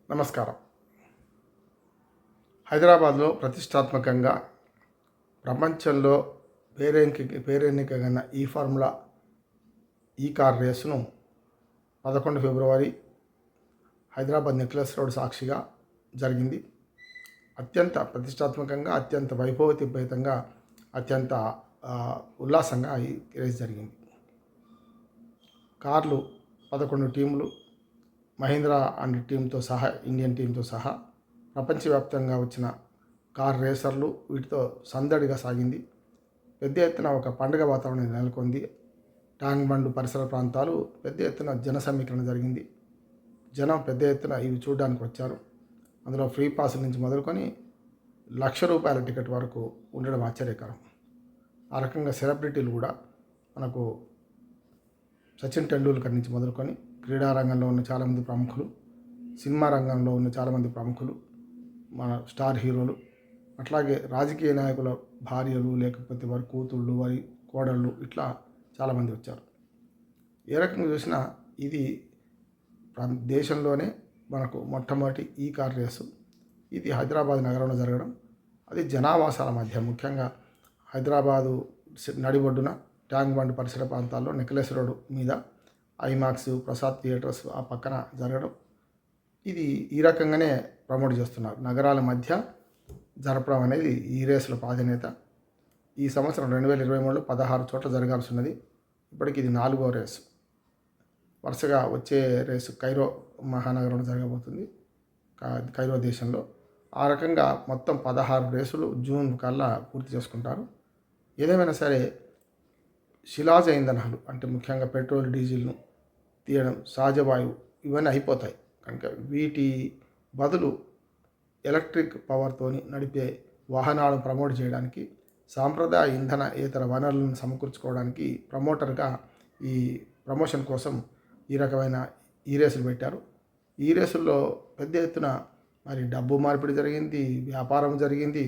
నమస్కారం. హైదరాబాద్లో ప్రతిష్టాత్మకంగా ప్రపంచంలో పేరెన్నికగన్న ఈ ఫార్ములా ఈ కార్ రేసును 11 ఫిబ్రవరి హైదరాబాద్ నెక్లెస్ రోడ్ సాక్షిగా జరిగింది. అత్యంత ప్రతిష్టాత్మకంగా, అత్యంత వైభవోపేతంగా, అత్యంత ఉల్లాసంగా ఈ రేస్ జరిగింది. కార్లు 11 టీములు, మహీంద్రా అండ్ టీంతో సహా, ఇండియన్ టీంతో సహా ప్రపంచవ్యాప్తంగా వచ్చిన కార్ రేసర్లు వీటితో సందడిగా సాగింది. పెద్ద ఎత్తున ఒక పండుగ వాతావరణం నెలకొంది. ట్యాంక్ బండ్ పరిసర ప్రాంతాలు పెద్ద ఎత్తున జన సమీకరణ జరిగింది. జనం పెద్ద ఎత్తున ఇవి చూడడానికి వచ్చారు. అందులో ఫ్రీ పాస్ నుంచి మొదలుకొని ₹1,00,000 టికెట్ వరకు ఉండడం ఆశ్చర్యకరం. ఆ రకంగా సెలబ్రిటీలు కూడా మనకు సచిన్ టెండూల్కర్ నుంచి మొదలుకొని క్రీడా రంగంలో ఉన్న చాలామంది ప్రముఖులు, సినిమా రంగంలో ఉన్న చాలామంది ప్రముఖులు, మన స్టార్ హీరోలు, అట్లాగే రాజకీయ నాయకుల భార్యలు, లేకపోతే వారి కూతుళ్ళు, వారి కోడళ్ళు, ఇట్లా చాలామంది వచ్చారు. ఏ రకంగా చూసినా ఇది దేశంలోనే మనకు మొట్టమొదటి ఈ కార్ రేసు. ఇది హైదరాబాద్ నగరంలో జరగడం, అది జనావాసాల మధ్య, ముఖ్యంగా హైదరాబాదు నడిబొడ్డున ట్యాంక్ బండ్ పరిసర ప్రాంతాల్లో నెక్లెస్ రోడ్ మీద ఐమాక్స్, ప్రసాద్ థియేటర్స్ ఆ పక్కన జరగడం, ఇది ఈ రకంగానే ప్రమోట్ చేస్తున్నారు. నగరాల మధ్య జరపడం అనేది ఈ రేసుల ప్రాధాన్యత. ఈ సంవత్సరం 2023లో 16 చోట్ల జరగాల్సి ఉన్నది. ఇప్పటికి ఇది 4వ రేసు. వరుసగా వచ్చే రేసు కైరో మహానగరంలో జరగబోతుంది, కైరో దేశంలో. ఆ రకంగా మొత్తం 16 రేసులు జూన్ కల్లా పూర్తి చేసుకుంటారు. ఏదేమైనా సరే శిలాజ ఇంధనాలు అంటే ముఖ్యంగా పెట్రోల్, డీజిల్ను తీయడం, సహజ వాయువు ఇవన్నీ అయిపోతాయి కనుక వీటి బదులు ఎలక్ట్రిక్ పవర్తోని నడిపే వాహనాలను ప్రమోట్ చేయడానికి, సాంప్రదాయ ఇంధన ఇతర వనరులను సమకూర్చుకోవడానికి ప్రమోటర్గా ఈ ప్రమోషన్ కోసం ఈ రకమైన ఈ రేసులు పెట్టారు. ఈ రేసుల్లో పెద్ద ఎత్తున మరి డబ్బు మార్పిడి జరిగింది, వ్యాపారం జరిగింది.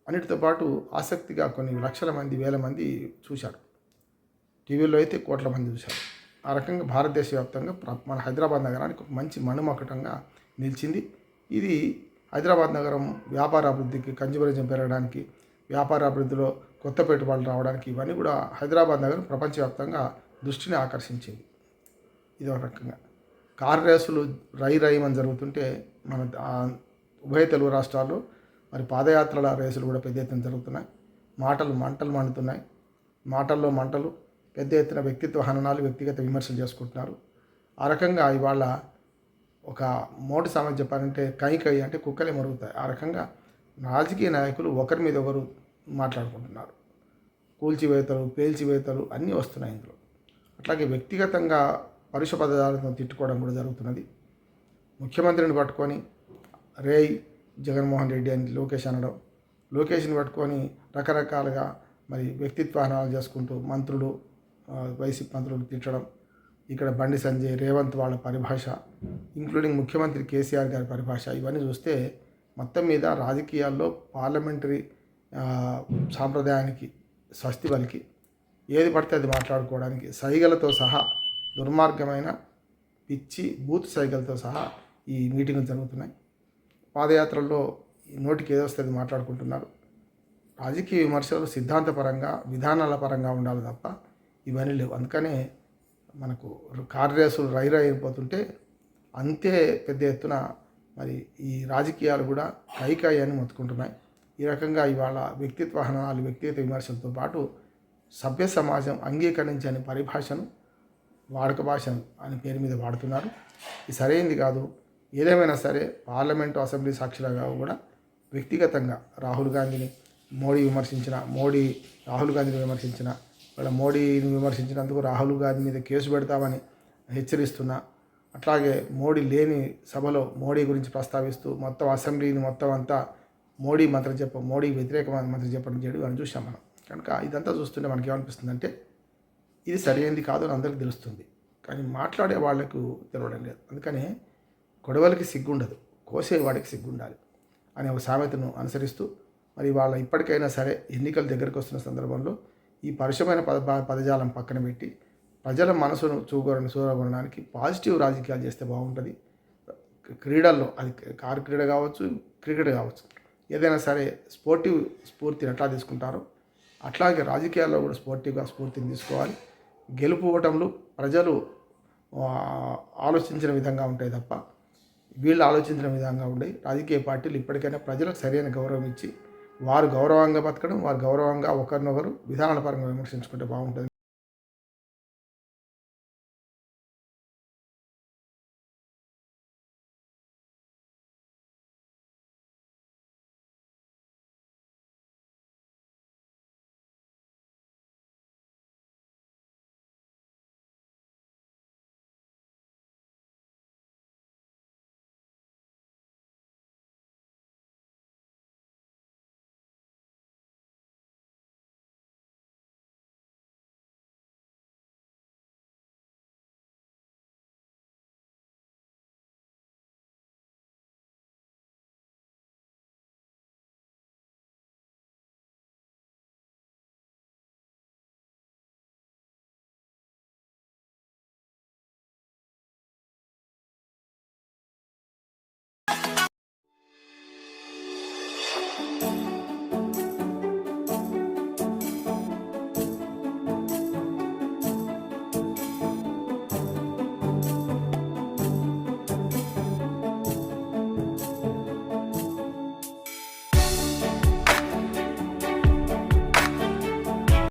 అన్నిటితో పాటు ఆసక్తిగా కొన్ని లక్షల మంది, వేల మంది చూశారు. టీవీలో అయితే కోట్ల మంది చూశారు. ఆ రకంగా భారతదేశ వ్యాప్తంగా మన హైదరాబాద్ నగరానికి ఒక మంచి మణుమకుటంగా నిలిచింది. ఇది హైదరాబాద్ నగరం వ్యాపార అభివృద్ధికి, కన్జ్యూమరిజం పెరగడానికి, వ్యాపార అభివృద్ధిలో కొత్త పెట్టుబడులు రావడానికి, ఇవన్నీ కూడా హైదరాబాద్ నగరం ప్రపంచవ్యాప్తంగా దృష్టిని ఆకర్షించింది. ఇది ఒక రకంగా కార్ రేసులు రైమని జరుగుతుంటే మన ఉభయ తెలుగు రాష్ట్రాల్లో మరి పాదయాత్రల రేసులు కూడా పెద్ద ఎత్తున జరుగుతున్నాయి. మంటలు మండుతున్నాయి. మాటల్లో మంటలు, పెద్ద ఎత్తున వ్యక్తిత్వ హననాలు, వ్యక్తిగత విమర్శలు చేసుకుంటున్నారు. ఆ రకంగా ఇవాళ ఒక మోటి సామెత చెప్పాలంటే కై అంటే కుక్కలే మరుగుతాయి. ఆ రకంగా రాజకీయ నాయకులు ఒకరి మీద ఒకరు మాట్లాడుకుంటున్నారు. కూల్చివేతలు, పేల్చివేతలు అన్నీ వస్తున్నాయి ఇందులో. అట్లాగే వ్యక్తిగతంగా పరుష పదార్థాలను తిట్టుకోవడం కూడా జరుగుతున్నది. ముఖ్యమంత్రిని పట్టుకొని రేయ్ జగన్మోహన్ రెడ్డి అని లోకేష్ అనడం, లోకేష్ని పట్టుకొని రకరకాలుగా మరి వ్యక్తిత్వ హననాలు చేసుకుంటూ మంత్రులు, వైసీపీ మంత్రులు తిట్టడం, ఇక్కడ బండి సంజయ్, రేవంత్ వాళ్ళ పరిభాష, ఇంక్లూడింగ్ ముఖ్యమంత్రి కేసీఆర్ గారి పరిభాష, ఇవన్నీ చూస్తే మొత్తం మీద రాజకీయాల్లో పార్లమెంటరీ సాంప్రదాయానికి స్వస్తి పలికి ఏది పడితే అది మాట్లాడుకోవడానికి సైగలతో సహా, దుర్మార్గమైన పిచ్చి బూత్ సైగలతో సహా ఈ మీటింగులు జరుగుతున్నాయి. పాదయాత్రల్లో నోటికి ఏదొస్తే అది మాట్లాడుకుంటున్నారు. రాజకీయ విమర్శలు సిద్ధాంతపరంగా, విధానాల పరంగా ఉండాలి తప్ప ఇవన్నీ లేవు. అందుకనే మనకు కార్ రేసులు అయిపోతుంటే అంతే పెద్ద ఎత్తున మరి ఈ రాజకీయాలు కూడా కై అని మొత్తుకుంటున్నాయి. ఈ రకంగా ఇవాళ వ్యక్తిత్వ హననాలు, వ్యక్తిగత విమర్శలతో పాటు సభ్య సమాజం అంగీకరించని పరిభాషను, వాడుక భాష అని పేరు మీద వాడుతున్నారు. ఇది సరైనది కాదు. ఏదేమైనా సరే పార్లమెంటు, అసెంబ్లీ సాక్షులుగా కూడా వ్యక్తిగతంగా రాహుల్ గాంధీని రాహుల్ గాంధీని విమర్శించిన వాళ్ళ మోడీని విమర్శించినందుకు రాహుల్ గాంధీ మీద కేసు పెడతామని హెచ్చరిస్తున్నా, అట్లాగే మోడీ లేని సభలో మోడీ గురించి ప్రస్తావిస్తూ మొత్తం అసెంబ్లీని మొత్తం అంతా మోడీ వ్యతిరేకమైన మంత్రి చెప్పడం చేయడం అని చూసాం మనం. కనుక ఇదంతా చూస్తుంటే మనకి ఏమనిపిస్తుందంటే ఇది సరైనది కాదు అని అందరికీ తెలుస్తుంది, కానీ మాట్లాడే వాళ్లకు తెలవడం లేదు. అందుకనే గొడవలకి సిగ్గుండదు, కోసేవాడికి సిగ్గుండాలి అనే ఒక సామెతను అనుసరిస్తూ మరి వాళ్ళ ఇప్పటికైనా సరే ఎన్నికల దగ్గరకు వస్తున్న సందర్భంలో ఈ పరుషమైన పదజాలం పక్కన పెట్టి ప్రజల మనసును చూరగొనడానికి పాజిటివ్ రాజకీయాలు చేస్తే బాగుంటుంది. క్రీడల్లో అది కారు క్రీడ కావచ్చు, క్రికెట్ కావచ్చు, ఏదైనా సరే స్పోర్టివ్ స్ఫూర్తిని ఎట్లా తీసుకుంటారో అట్లాగే రాజకీయాల్లో కూడా స్ఫూర్తిని తీసుకోవాలి. గెలుపు ఓటములు ప్రజలు ఆలోచించిన విధంగా ఉంటాయి తప్ప వీళ్ళు ఆలోచించిన విధంగా ఉండే రాజకీయ పార్టీలు ఇప్పటికైనా ప్రజలకు సరైన గౌరవం ఇచ్చి వారు గౌరవంగా బతకడం, వారు గౌరవంగా ఒకరినొకరు విధానాల పరంగా విమర్శించుకుంటే బాగుంటుంది.